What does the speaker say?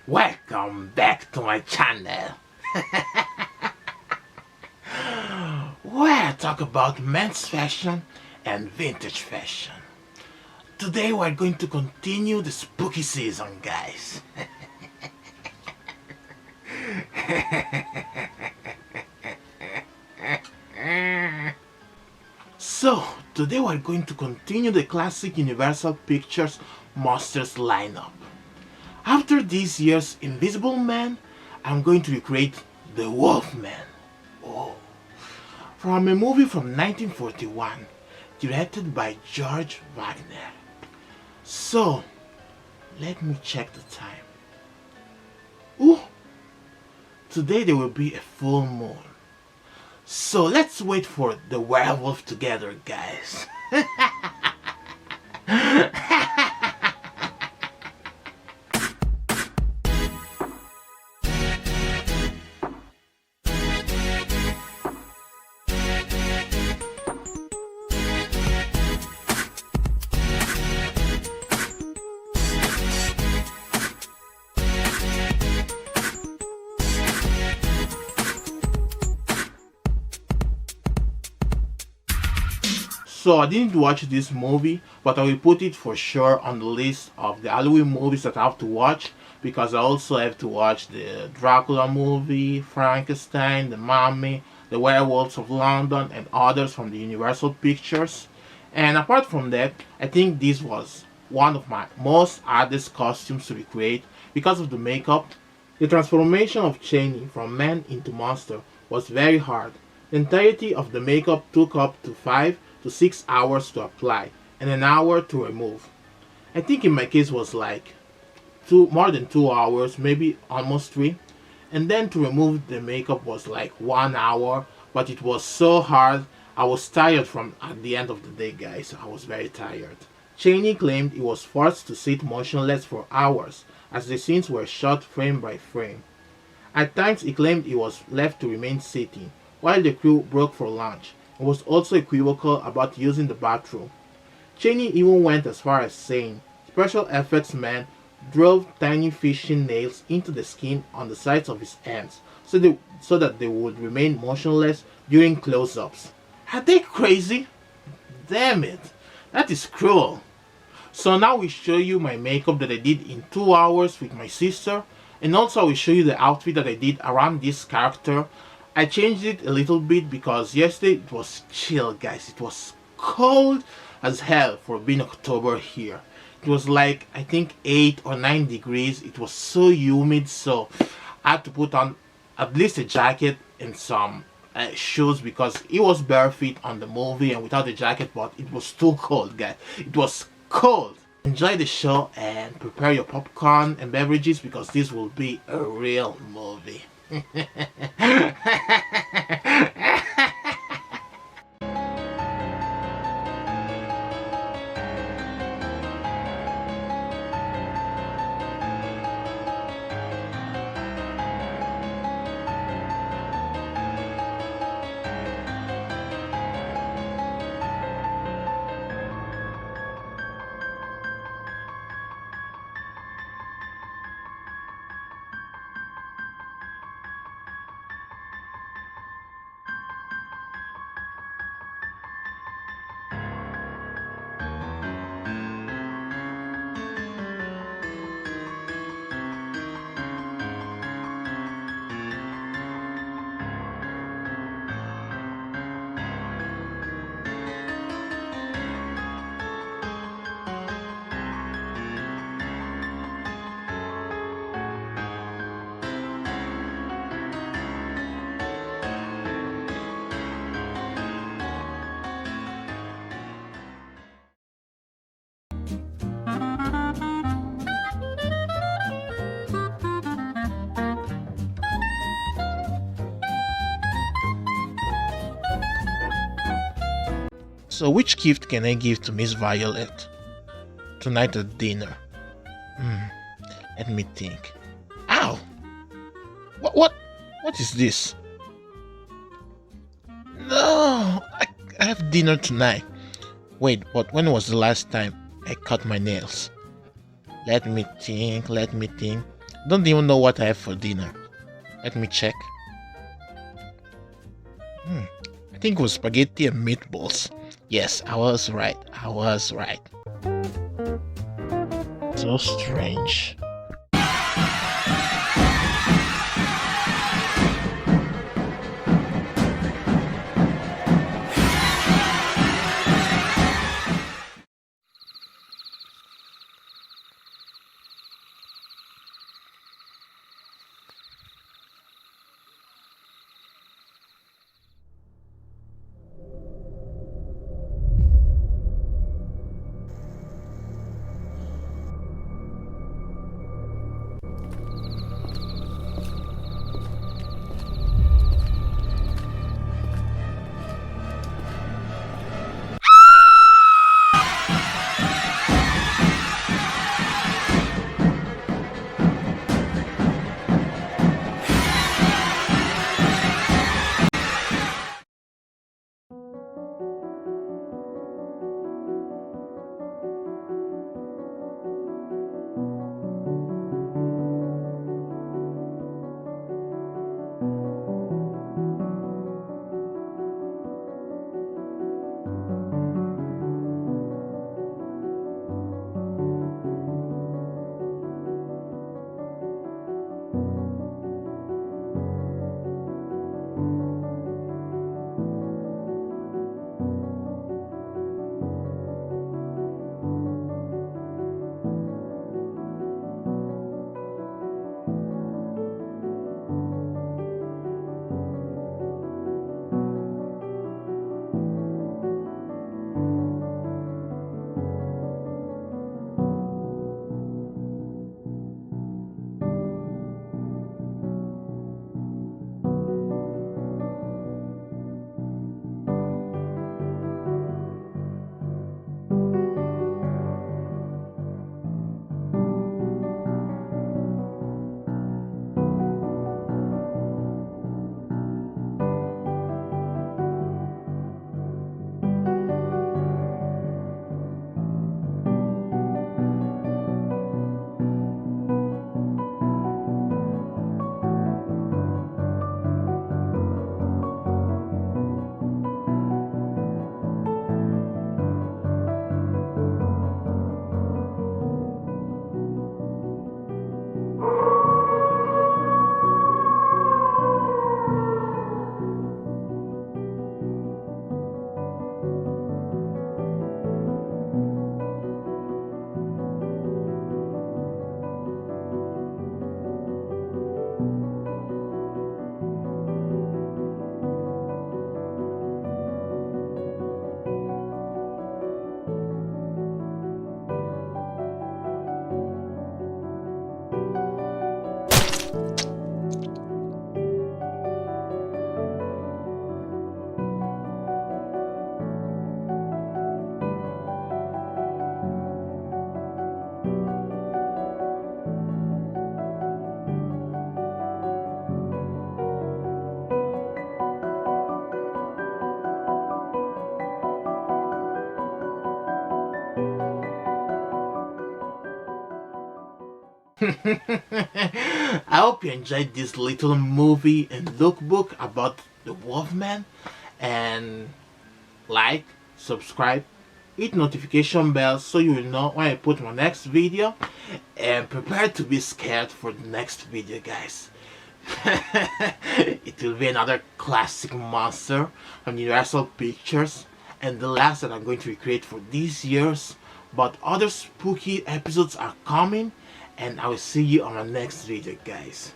Welcome back to my channel, where I talk about men's fashion and vintage fashion. Today we're going to continue the spooky season, guys. So, today we're going to continue the classic Universal Pictures Monsters lineup. After this year's Invisible Man, I'm going to recreate the Wolfman. Oh. From a movie from 1941, directed by George Waggner. So, let me check the time. Ooh, today there will be a full moon. So let's wait for the werewolf together, guys. So I didn't watch this movie, but I will put it for sure on the list of the Halloween movies that I have to watch, because I also have to watch the Dracula movie, Frankenstein, The Mummy, The Werewolves of London, and others from the Universal Pictures. And apart from that, I think this was one of my most hardest costumes to recreate because of the makeup. The transformation of Cheney from man into monster was very hard. The entirety of the makeup took up to 5 to 6 hours to apply and an hour to remove. I think in my case was like more than 2 hours, maybe almost 3. And then to remove the makeup was like 1 hour, but it was so hard. I was tired from at the end of the day, guys. I was very tired. Cheney claimed he was forced to sit motionless for hours as the scenes were shot frame by frame. At times he claimed he was left to remain sitting while the crew broke for lunch, and was also equivocal about using the bathroom. Cheney even went as far as saying special effects men drove tiny fishing nails into the skin on the sides of his hands so that they would remain motionless during close-ups. Are they crazy? Damn it, that is cruel. So now we show you my makeup that I did in 2 hours with my sister, and also I will show you the outfit that I did around this character. I changed it a little bit because yesterday it was chill, guys. It was cold as hell for being October here. It was like, I think 8 or 9 degrees. It was so humid, so I had to put on at least a jacket and some shoes because it was bare feet on the movie and without a jacket, but it was too cold, guys. It was cold. Enjoy the show and prepare your popcorn and beverages because this will be a real movie. So which gift can I give to Miss Violet tonight at dinner? Let me think. Ow! What is this? No! I have dinner tonight. Wait, but when was the last time I cut my nails? Let me think. Don't even know what I have for dinner. Let me check. I think it was spaghetti and meatballs. Yes, I was right. I was right. So strange. I hope you enjoyed this little movie and lookbook about the Wolfman. And like, subscribe, hit notification bell so you will know when I put my next video. And prepare to be scared for the next video, guys. It will be another classic monster from Universal Pictures, and the last that I'm going to recreate for these years. But other spooky episodes are coming, and I will see you on my next video, guys.